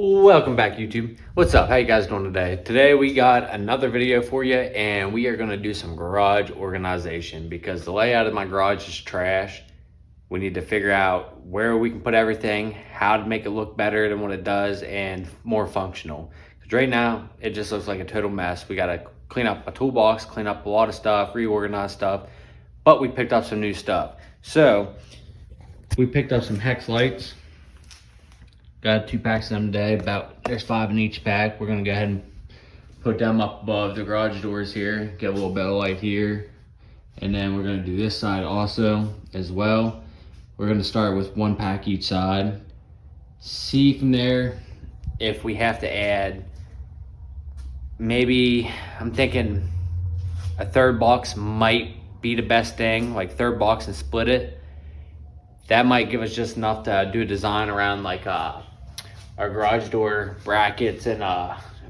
Welcome back, YouTube. What's up? How you guys doing today? Today we got another video for you, and we are going to do some garage organization because the layout of my garage is trash. We need to figure out where we can put everything, how to make it look better than what it does, and more functional. Because right now, it just looks like a total mess. We got to clean up a toolbox, clean up a lot of stuff, reorganize stuff, but we picked up some new stuff. So, we picked up some hex lights. Got 2 packs of them today. There's 5 in each pack. We're gonna go ahead and put them up above the garage doors here. Get a little bit of light here. And then we're gonna do this side also as well. We're gonna start with 1 pack each side. See from there if we have to add, maybe, I'm thinking a 3rd box might be the best thing, like 3rd box and split it. That might give us just enough to do a design around like our garage door brackets and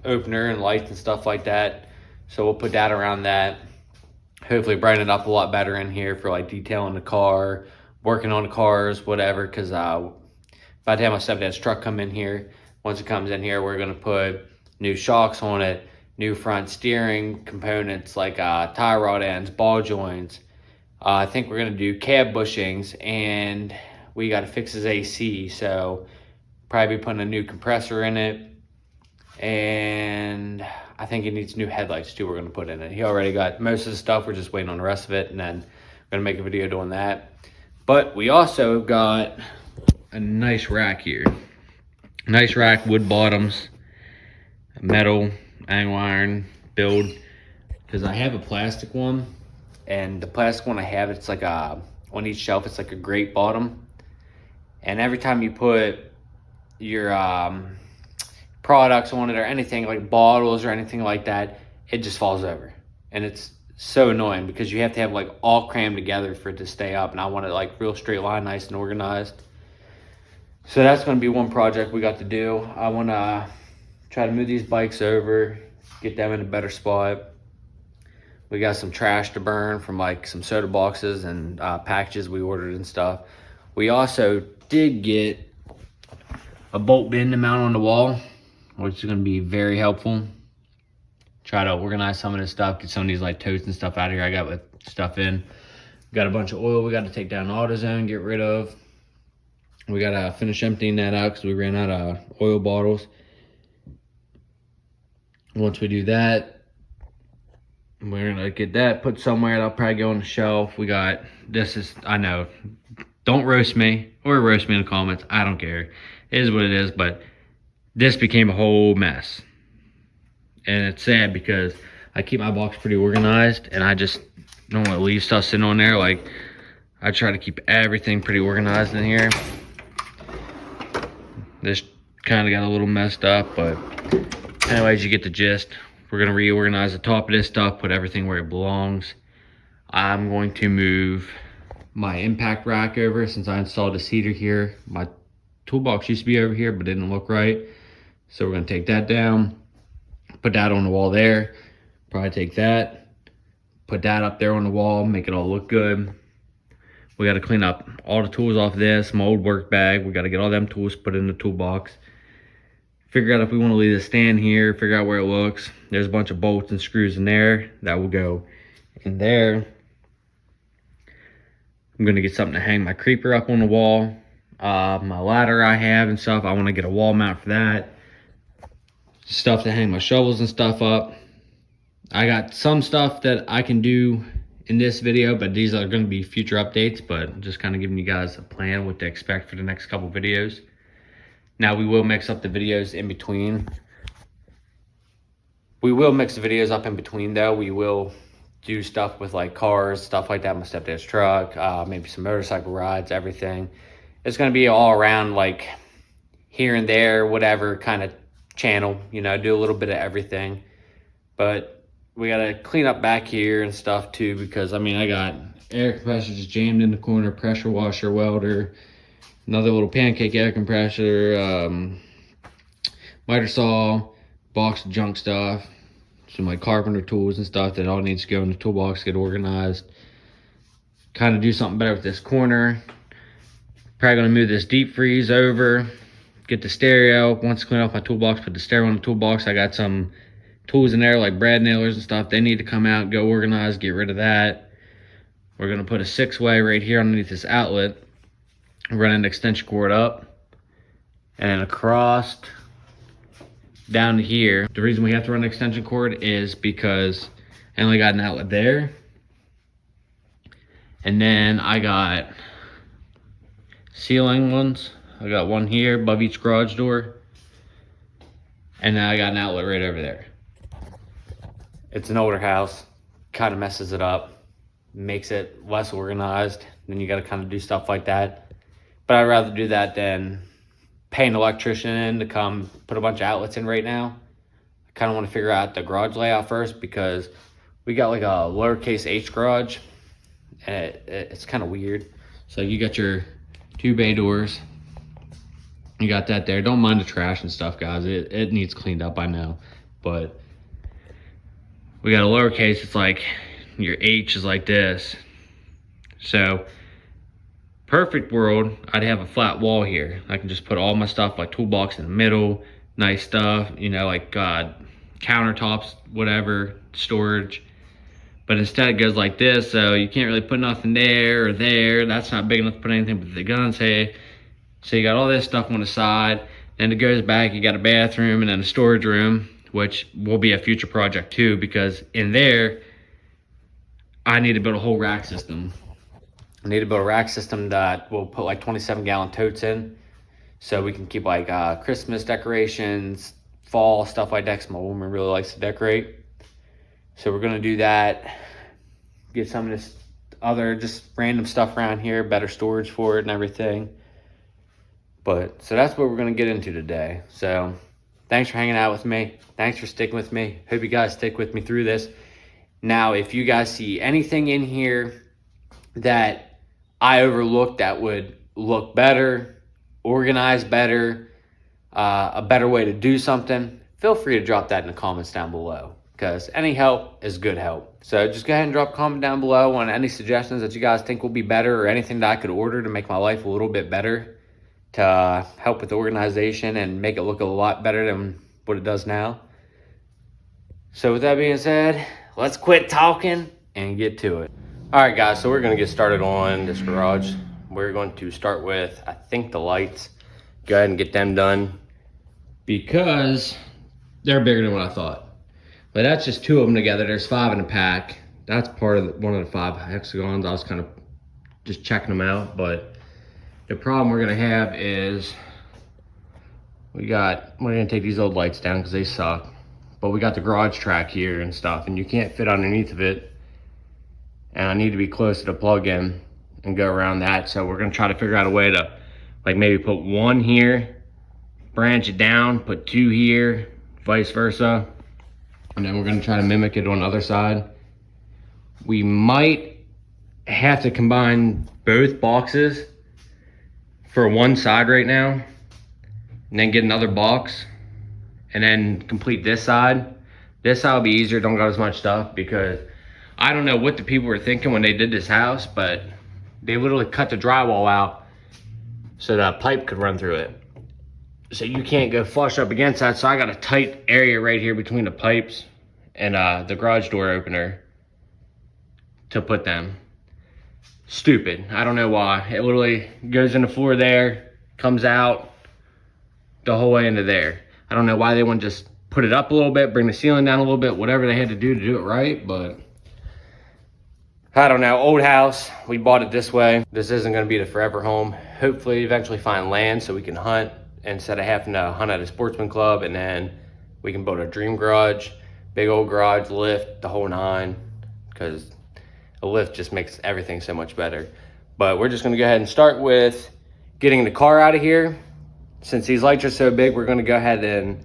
opener and lights and stuff like that. So we'll put that around that. Hopefully brighten it up a lot better in here for like detailing the car, working on the cars, whatever. Because by the time my stepdad's truck come in here, once it comes in here, we're gonna put new shocks on it, new front steering components like tie rod ends, ball joints. I think we're gonna do cab bushings, and we gotta fix his AC, so probably be putting a new compressor in it, and I think he needs new headlights too. We're gonna put in it. He already got most of the stuff. We're just waiting on the rest of it, and then we're gonna make a video doing that. But we also got a nice rack here. Nice rack, wood bottoms, metal, angle iron build, because I have a plastic one. And the plastic one I have, it's like on each shelf, it's like a grate bottom. And every time you put your products on it or anything, like bottles or anything like that, it just falls over. And it's so annoying because you have to have like all crammed together for it to stay up. And I want it like real straight line, nice and organized. So that's going to be one project we got to do. I want to try to move these bikes over, get them in a better spot. We got some trash to burn from like some soda boxes and packages we ordered and stuff. We also did get a bolt bin to mount on the wall, which is going to be very helpful. Try to organize some of this stuff, get some of these like totes and stuff out of here I got with stuff in. Got a bunch of oil we got to take down AutoZone, get rid of. We got to finish emptying that out because we ran out of oil bottles. Once we do that, we're gonna get that put somewhere. That'll probably go on the shelf. We got, this is, I know, don't roast me or roast me in the comments. I don't care. It is what it is, but this became a whole mess. And it's sad because I keep my box pretty organized and I just don't want to leave stuff sitting on there. Like, I try to keep everything pretty organized in here. This kind of got a little messed up, but anyways, you get the gist. We're gonna reorganize the top of this stuff, put everything where it belongs. I'm going to move my impact rack over since I installed a seater here. My toolbox used to be over here, but it didn't look right. So we're gonna take that down, put that on the wall there. Probably take that, put that up there on the wall, make it all look good. We gotta clean up all the tools off this, my old work bag. We gotta get all them tools put in the toolbox. Figure out if we want to leave the stand here, figure out where it looks. There's a bunch of bolts and screws in there that will go in there. I'm going to get something to hang my creeper up on the wall. My ladder I have and stuff, I want to get a wall mount for that. Stuff to hang my shovels and stuff up. I got some stuff that I can do in this video, but these are going to be future updates, but just kind of giving you guys a plan what to expect for the next couple videos. Now, we will mix up the videos in between. We will mix the videos up in between, though. We will do stuff with, like, cars, stuff like that, my stepdad's truck, maybe some motorcycle rides, everything. It's going to be all around, like, here and there, whatever kind of channel, you know, do a little bit of everything. But we got to clean up back here and stuff, too, because, I mean, I got air compressor just jammed in the corner, pressure washer, welder, another little pancake air compressor, miter saw, box of junk stuff, some like carpenter tools and stuff that all needs to go in the toolbox, get organized. Kind of do something better with this corner. Probably gonna move this deep freeze over, get the stereo. Once clean off my toolbox, put the stereo in the toolbox. I got some tools in there like brad nailers and stuff. They need to come out, go organize, get rid of that. We're gonna put a 6-way right here underneath this outlet. Run an extension cord up and across down to here. The reason we have to run an extension cord is because I only got an outlet there. And then I got ceiling ones. I got one here above each garage door. And then I got an outlet right over there. It's an older house, kind of messes it up, makes it less organized. Then you gotta kind of do stuff like that. But I'd rather do that than pay an electrician in to come put a bunch of outlets in right now. I kind of want to figure out the garage layout first because we got like a lowercase h garage. And it's kind of weird. So you got your 2 bay doors. You got that there. Don't mind the trash and stuff, guys. It needs cleaned up, I know. But we got a lowercase. It's like your H is like this. So perfect world, I'd have a flat wall here. I can just put all my stuff, like toolbox in the middle, nice stuff, you know, like countertops, whatever, storage. But instead it goes like this, so you can't really put nothing there or there. That's not big enough to put anything but the guns here. So you got all this stuff on the side. Then it goes back, you got a bathroom and then a storage room, which will be a future project too, because in there, I need to build a whole rack system. I need to build a rack system that will put like 27-gallon totes in, so we can keep like Christmas decorations, fall, stuff like that, because my woman really likes to decorate. So we're gonna do that, get some of this other just random stuff around here, better storage for it and everything. But so that's what we're gonna get into today. So thanks for hanging out with me. Thanks for sticking with me. Hope you guys stick with me through this. Now, if you guys see anything in here that I overlooked that would look better, organize better, a better way to do something, feel free to drop that in the comments down below, because any help is good help. So just go ahead and drop a comment down below on any suggestions that you guys think will be better, or anything that I could order to make my life a little bit better, to help with the organization and make it look a lot better than what it does now. So with that being said, let's quit talking and get to it. All right, guys, so we're gonna get started on this garage. We're going to start with, I think, the lights. Go ahead and get them done because they're bigger than what I thought. But that's just 2 of them together. There's 5 in a pack. That's part of one of the 5 hexagons. I was kind of just checking them out, but the problem we're gonna have is we're gonna take these old lights down because they suck. But we got the garage track here and stuff, and you can't fit underneath of it. And I need to be close to the plug-in and go around that. So we're gonna try to figure out a way to like maybe put 1 here, branch it down, put 2 here, vice versa. And then we're gonna try to mimic it on the other side. We might have to combine both boxes for one side right now, and then get another box, and then complete this side. This side will be easier, don't got as much stuff, because I don't know what the people were thinking when they did this house, but they literally cut the drywall out so that pipe could run through it. So you can't go flush up against that. So I got a tight area right here between the pipes and the garage door opener to put them. Stupid, I don't know why. It literally goes in the floor there, comes out the whole way into there. I don't know why they wouldn't just put it up a little bit, bring the ceiling down a little bit, whatever they had to do it right, but I don't know. Old house, we bought it this way. This isn't gonna be the forever home. Hopefully eventually find land so we can hunt instead of having to hunt at a sportsman club, and then we can build a dream garage, big old garage, lift, the whole 9, because a lift just makes everything so much better. But we're just gonna go ahead and start with getting the car out of here. Since these lights are so big, we're gonna go ahead and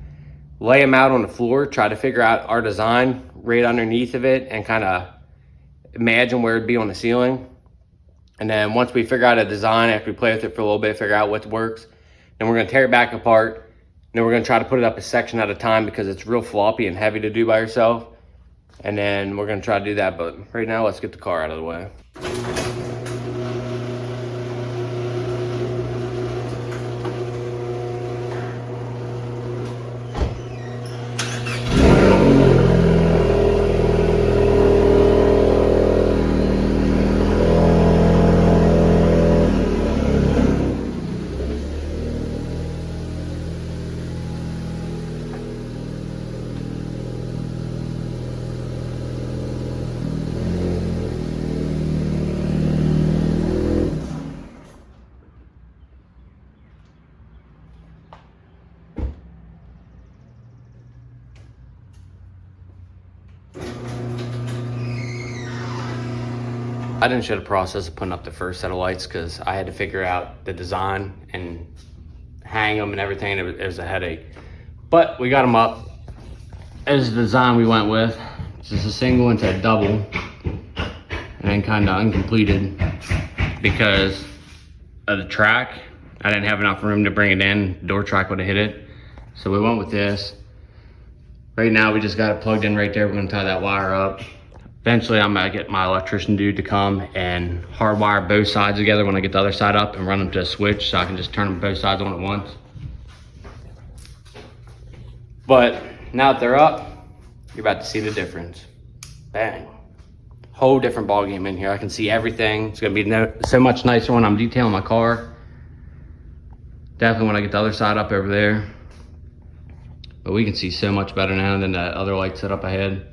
lay them out on the floor, try to figure out our design right underneath of it, and kind of imagine where it'd be on the ceiling. And then once we figure out a design, after we play with it for a little bit, figure out what works, then we're gonna tear it back apart. And then we're gonna try to put it up a section at a time, because it's real floppy and heavy to do by yourself. And then we're gonna try to do that, but right now, let's get the car out of the way. I didn't show the process of putting up the first set of lights because I had to figure out the design and hang them and everything. It was a headache, but we got them up. As the design we went with, just a single into a double, and then kind of uncompleted because of the track. I didn't have enough room to bring it in. The door track would have hit it, so we went with this. Right now we just got it plugged in right there. We're gonna tie that wire up. Eventually I'm gonna get my electrician dude to come and hardwire both sides together when I get the other side up and run them to a switch so I can just turn them both sides on at once. But now that they're up, you're about to see the difference. Bang. Whole different ball game in here. I can see everything. It's gonna be so much nicer when I'm detailing my car. Definitely when I get the other side up over there. But we can see so much better now than that other light set up ahead.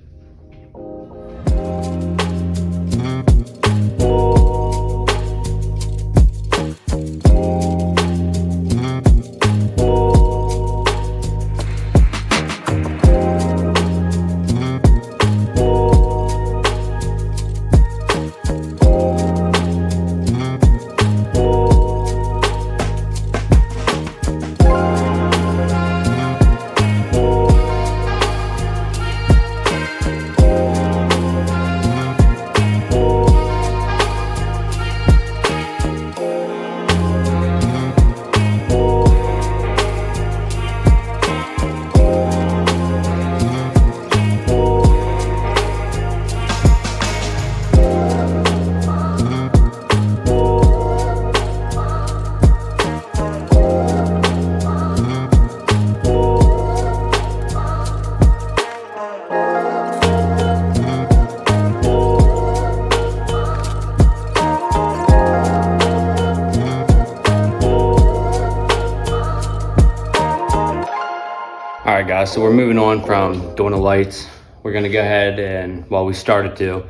All right guys, so we're moving on from doing the lights. We're gonna go ahead and, well, we started to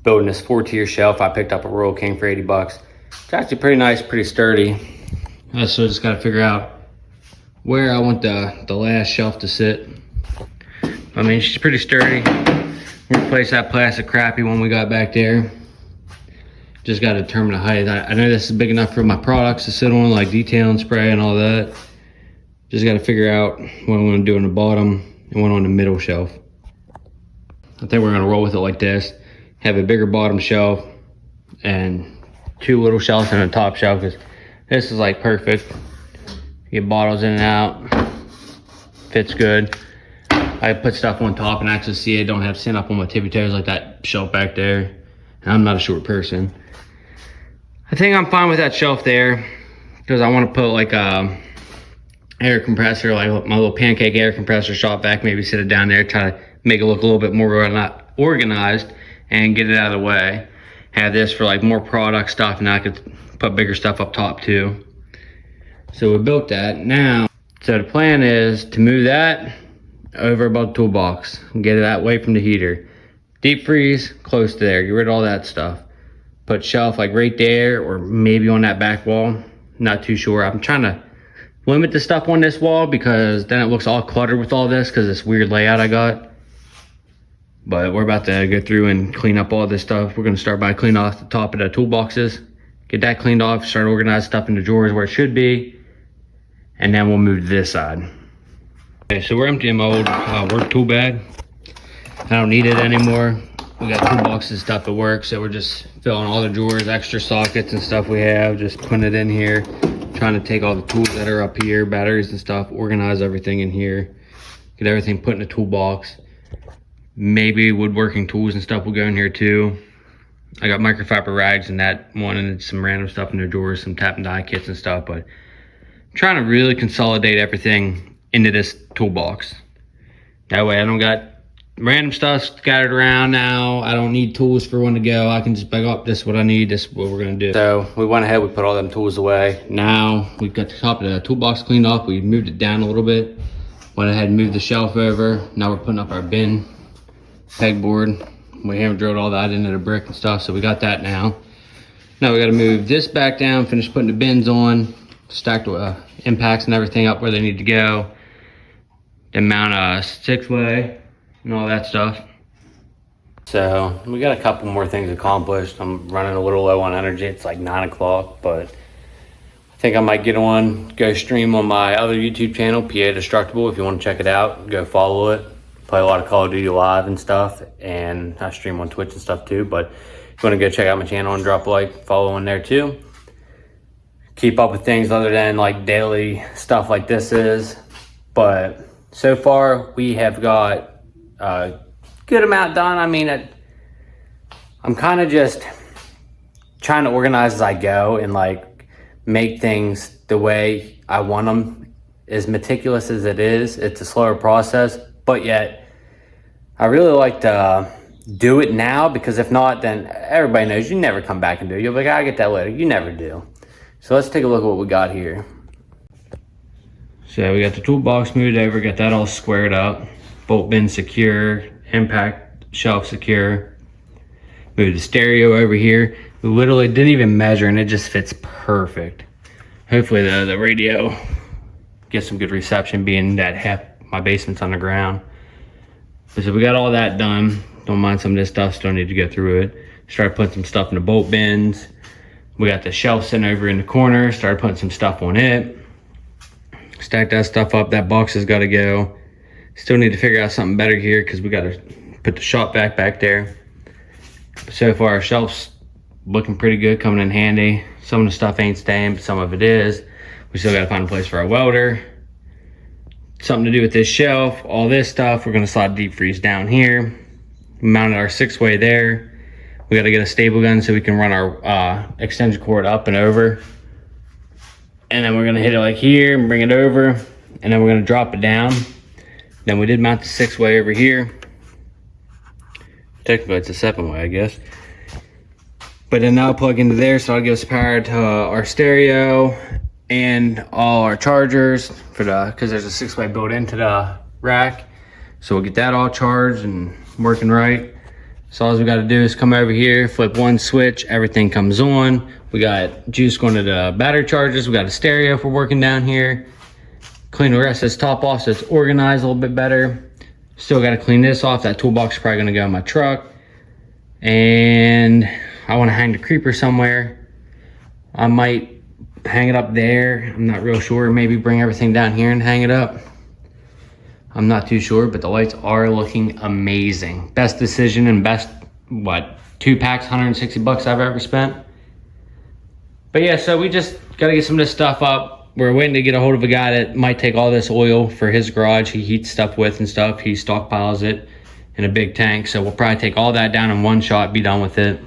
building this 4-tier shelf. I picked up a Royal King for 80 bucks. It's actually pretty nice, pretty sturdy. So I just gotta figure out where I want the last shelf to sit. I mean, she's pretty sturdy. Replace that plastic crappy one we got back there. Just gotta determine the height. I know this is big enough for my products to sit on, like detail and spray and all that. Just got to figure out what I'm going to do on the bottom and one on the middle shelf. I think we're going to roll with it like this. Have a bigger bottom shelf and 2 little shelves on the top shelf, because this is like perfect. You get bottles in and out. Fits good. I put stuff on top and actually see it. Don't have to stand up on my tippy toes like that shelf back there. And I'm not a short person. I think I'm fine with that shelf there because I want to put like a air compressor, like my little pancake air compressor shop vac, maybe sit it down there, try to make it look a little bit more organized and get it out of the way. Have this for like more product stuff, and I could put bigger stuff up top too. So we built that. Now, so the plan is to move that over above the toolbox and get it that way from the heater. Deep freeze close to there, get rid of all that stuff. Put shelf like right there or maybe on that back wall. Not too sure. I'm trying to limit the stuff on this wall because then it looks all cluttered with all this because this weird layout I got. But we're about to go through and clean up all this stuff. We're gonna start by cleaning off the top of the toolboxes, get that cleaned off, start organizing stuff into drawers where it should be, and then we'll move to this side. Okay, so we're emptying my old work tool bag. I don't need it anymore. We got toolboxes and stuff at work, so we're just filling all the drawers, extra sockets and stuff we have, just putting it in here. Trying to take all the tools that are up here, batteries and stuff, organize everything in here, get everything put in the toolbox. Maybe woodworking tools and stuff will go in here too. I got microfiber rags in that one and some random stuff in the drawers, some tap and die kits and stuff, but I'm trying to really consolidate everything into this toolbox. That way I don't got random stuff scattered around now. I don't need tools for when to go. I can just pick up, this is what I need, this is what we're gonna do. So we went ahead, we put all them tools away. Now we've got the top of the toolbox cleaned off. We moved it down a little bit. Went ahead and moved the shelf over. Now we're putting up our bin pegboard. We haven't drilled all that into the brick and stuff, so we got that now. Now we gotta move this back down, finish putting the bins on, stack the impacts and everything up where they need to go. Then mount a 6-way and all that stuff. So we got a couple more things accomplished. I'm running a little low on energy. It's like 9 o'clock, but I think I might go stream on my other YouTube channel, PA Destructible. If you want to check it out, go follow it. Play a lot of Call of Duty Live and stuff, and I stream on Twitch and stuff too. But if you want to go check out my channel and drop a like, follow on there too. Keep up with things other than like daily stuff like this is. But so far we have got a good amount done. I mean, I'm kind of just trying to organize as I go and like make things the way I want them. As meticulous as it is, it's a slower process, but yet I really like to do it now, because if not, then everybody knows you never come back and do it. You'll be like, I'll get that later. You never do. So let's take a look at what we got here. So we got the toolbox moved over, got that all squared up, bolt bin secure, impact shelf secure. Moved the stereo over here. We literally didn't even measure and it just fits perfect. Hopefully the radio gets some good reception, being that half my basement's underground. So we got all that done. Don't mind some of this stuff, still need to go through it. Started putting some stuff in the bolt bins. We got the shelf sitting over in the corner, started putting some stuff on it. Stack that stuff up, that box has got to go. Still need to figure out something better here, because we got to put the shop back there. So far our shelf's looking pretty good, coming in handy. Some of the stuff ain't staying, but some of it is. We still got to find a place for our welder. Something to do with this shelf, all this stuff. We're going to slide deep freeze down here. Mounted our 6-way there. We got to get a staple gun so we can run our extension cord up and over. And then we're going to hit it like here and bring it over. And then we're going to drop it down. Then we did mount the 6-way over here. Technically it's a 7-way, I guess. But then now plug into there, so I'll give us power to our stereo and all our chargers for because there's a 6-way built into the rack. So we'll get that all charged and working right. So all we got to do is come over here, flip one switch, everything comes on. We got juice going to the battery chargers. We got a stereo for working down here. Clean the rest of this top off so it's organized a little bit better. Still got to clean this off. That toolbox is probably going to go in my truck. And I want to hang the creeper somewhere. I might hang it up there. I'm not real sure. Maybe bring everything down here and hang it up. I'm not too sure, but the lights are looking amazing. Best decision and best, 2 packs, 160 bucks I've ever spent. But yeah, so we just got to get some of this stuff up. We're waiting to get a hold of a guy that might take all this oil for his garage. He heats stuff with and stuff. He stockpiles it in a big tank. So we'll probably take all that down in one shot, be done with it.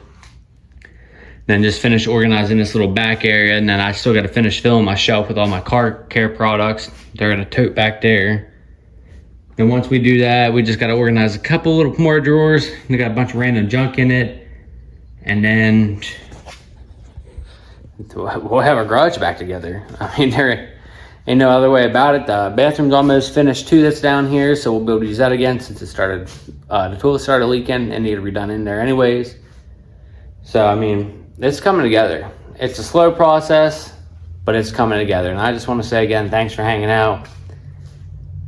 Then just finish organizing this little back area. And then I still got to finish filling my shelf with all my car care products. They're in a tote back there. And once we do that, we just got to organize a couple little more drawers. We got a bunch of random junk in it. And then we'll have our garage back together. I mean, there ain't no other way about it. The bathroom's almost finished too, that's down here. So we'll be able to use that again since it started, the toilet started leaking and needed to be done in there anyways. So, I mean, it's coming together. It's a slow process, but it's coming together. And I just want to say again, thanks for hanging out.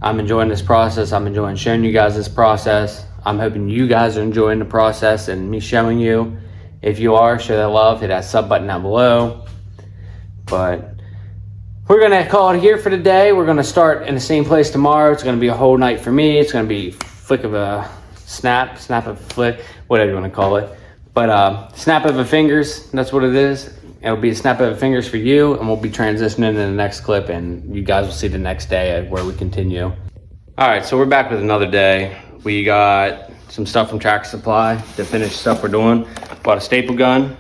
I'm enjoying this process. I'm enjoying showing you guys this process. I'm hoping you guys are enjoying the process and me showing you. If you are, show that love. Hit that sub button down below. But we're going to call it here for today. We're going to start in the same place tomorrow. It's going to be a whole night for me. It's going to be flick of a snap of a flick, whatever you want to call it. But snap of a fingers, that's what it is. It'll be a snap of the fingers for you, and we'll be transitioning into the next clip, and you guys will see the next day where we continue. All right, so we're back with another day. We got some stuff from Tractor Supply to finish stuff we're doing. Bought a staple gun.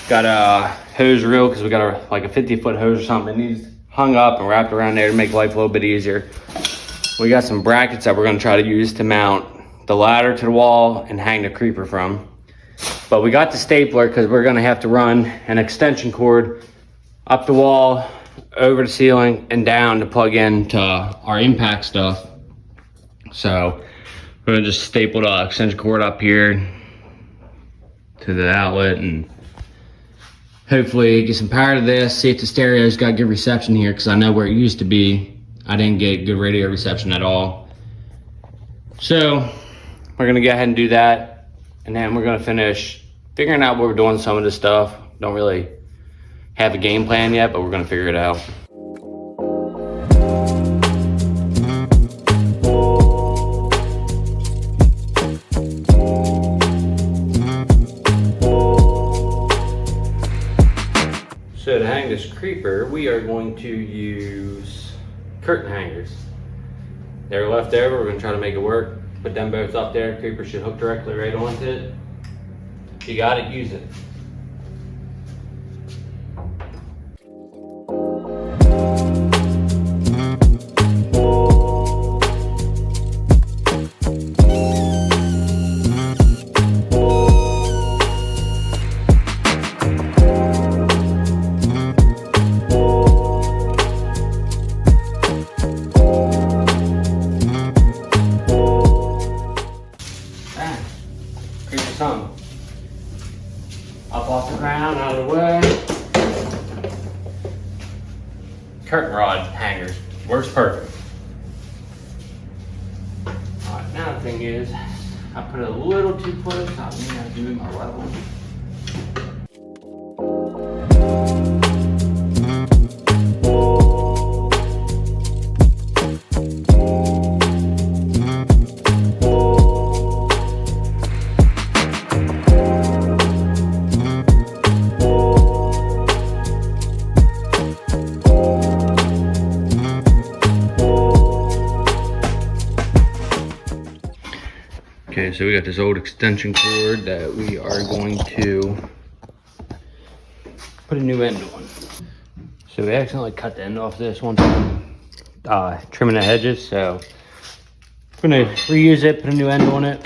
Got a hose reel because we got a 50-foot hose or something. It needs hung up and wrapped around there to make life a little bit easier. We got some brackets that we're going to try to use to mount the ladder to the wall and hang the creeper from. But we got the stapler because we're going to have to run an extension cord up the wall, over the ceiling, and down to plug into our impact stuff. So we're going to just staple the extension cord up here to the outlet and hopefully get some power to this. See if the stereo's got good reception here, because I know where it used to be, I didn't get good radio reception at all. So we're gonna go ahead and do that, and then we're gonna finish figuring out what we're doing some of this stuff. Don't really have a game plan yet, but we're gonna figure it out. So to hang this creeper, we are going to use curtain hangers. They're left over, we're gonna try to make it work. Put them both up there, creeper should hook directly right onto it. If you got it, use it. Up off the ground, out of the way. Curtain rod hangers, works perfect. Alright, now the thing is, I put it a little too close, I mean I have to move my level. Okay, so we got this old extension cord that we are going to put a new end on. So we accidentally cut the end off this one time, trimming the hedges. So I'm gonna reuse it, put a new end on it,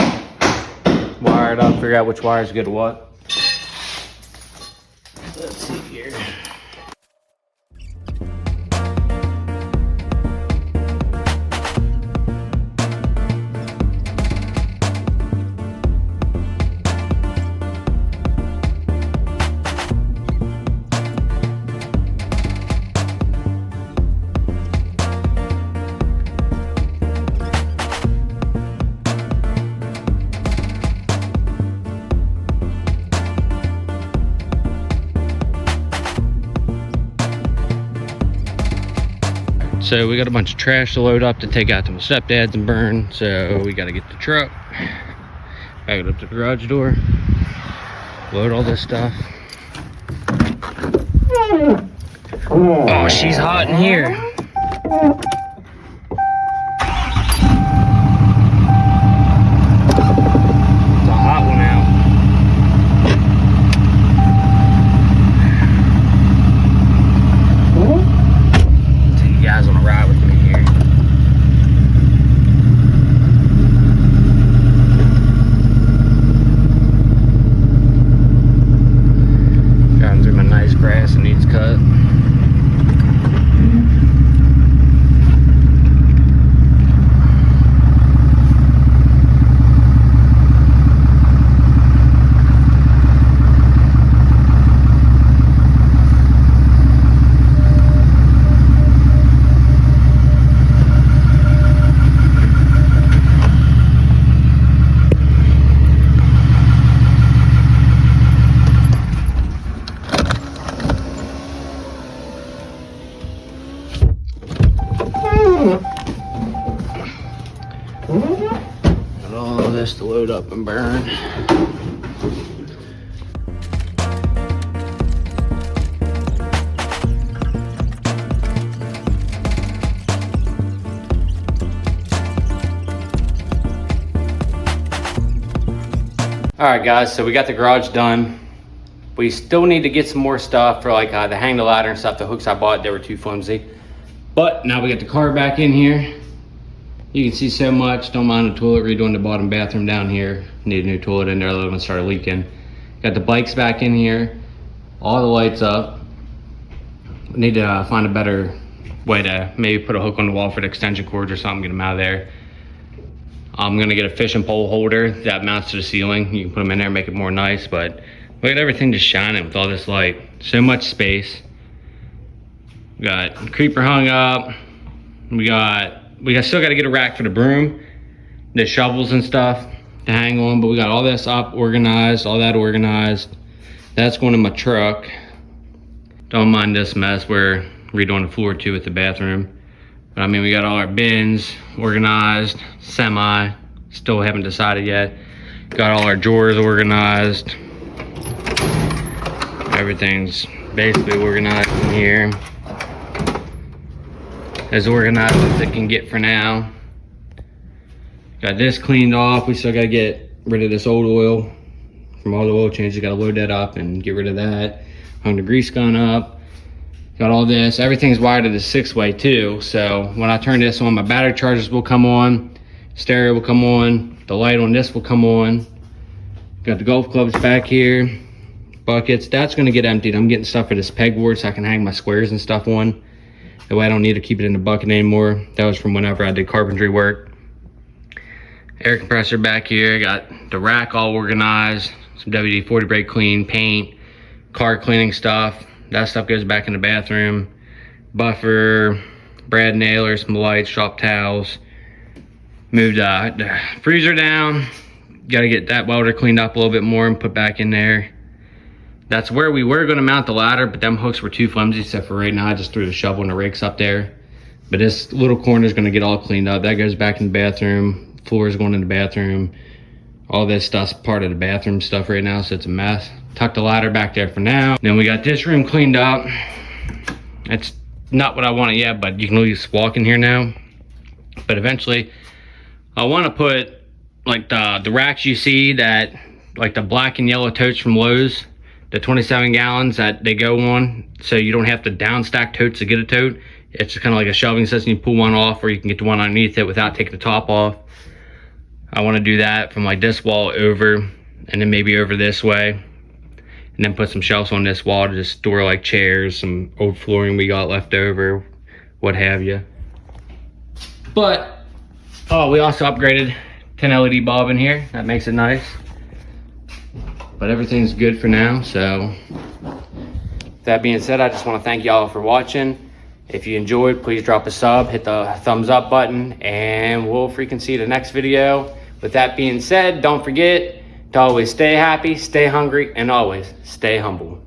wire it up, figure out which wires go to what. Let's see here. So we got a bunch of trash to load up to take out to my stepdad's and burn. So we got to get the truck, back it up to the garage door, load all this stuff. Oh, she's hot in here. It's a hot one out. Guys on a ride with me here. Driving through my nice grass and needs cut. Got all of this to load up and burn. All right, guys, so we got the garage done. We still need to get some more stuff for like the hang the ladder and stuff. The hooks I bought, they were too flimsy. But now we got the car back in here. You can see so much. Don't mind the toilet, redoing the bottom bathroom down here. Need a new toilet in there, the other one started leaking. Got the bikes back in here. All the lights up. Need to find a better way to maybe put a hook on the wall for the extension cords or something, get them out of there. I'm gonna get a fishing pole holder that mounts to the ceiling. You can put them in there, make it more nice, but look at everything just shining with all this light. So much space. We got creeper hung up. We still got to get a rack for the broom, the shovels and stuff. to hang on, but we got all this up, organized, all that organized. That's going in my truck. Don't mind this mess. We're redoing the floor too with the bathroom. But I mean, we got all our bins organized, semi. Still haven't decided yet. Got all our drawers organized. Everything's basically organized in here. As organized as it can get for now. Got this cleaned off. We still gotta get rid of this old oil from all the oil changes. Gotta load that up and get rid of that. Hung the grease gun up. Got all this. Everything's wired to the 6-way too. So when I turn this on, my battery chargers will come on. Stereo will come on. The light on this will come on. Got the golf clubs back here. Buckets. That's gonna get emptied. I'm getting stuff for this pegboard so I can hang my squares and stuff on. That way I don't need to keep it in the bucket anymore. That was from whenever I did carpentry work. Air compressor back here. Got the rack all organized. Some WD-40 brake clean, paint, car cleaning stuff. That stuff goes back in the bathroom. Buffer, brad nailers, some lights, shop towels. Moved the freezer down. Got to get that welder cleaned up a little bit more and put back in there. That's where we were going to mount the ladder, but them hooks were too flimsy, so for right now I just threw the shovel and the rakes up there. But this little corner is going to get all cleaned up. That goes back in the bathroom. Floor is going in the bathroom. All this stuff's part of the bathroom stuff right now, so it's a mess. Tuck the ladder back there for now. Then we got this room cleaned up. It's not what I wanted yet, but you can at least walk in here now. But eventually, I want to put like the racks you see, that like the black and yellow totes from Lowe's, the 27 gallons that they go on, so you don't have to down stack totes to get a tote. It's just kind of like a shelving system. You pull one off, or you can get the one underneath it without taking the top off. I want to do that from like this wall over, and then maybe over this way, and then put some shelves on this wall to just store like chairs, some old flooring we got left over, what have you. But oh, we also upgraded 10 LED bulb in here. That makes it nice. But everything's good for now. So that being said, I just want to thank y'all for watching. If you enjoyed, please drop a sub, hit the thumbs up button, and we'll freaking see you the next video. With that being said, don't forget to always stay happy, stay hungry, and always stay humble.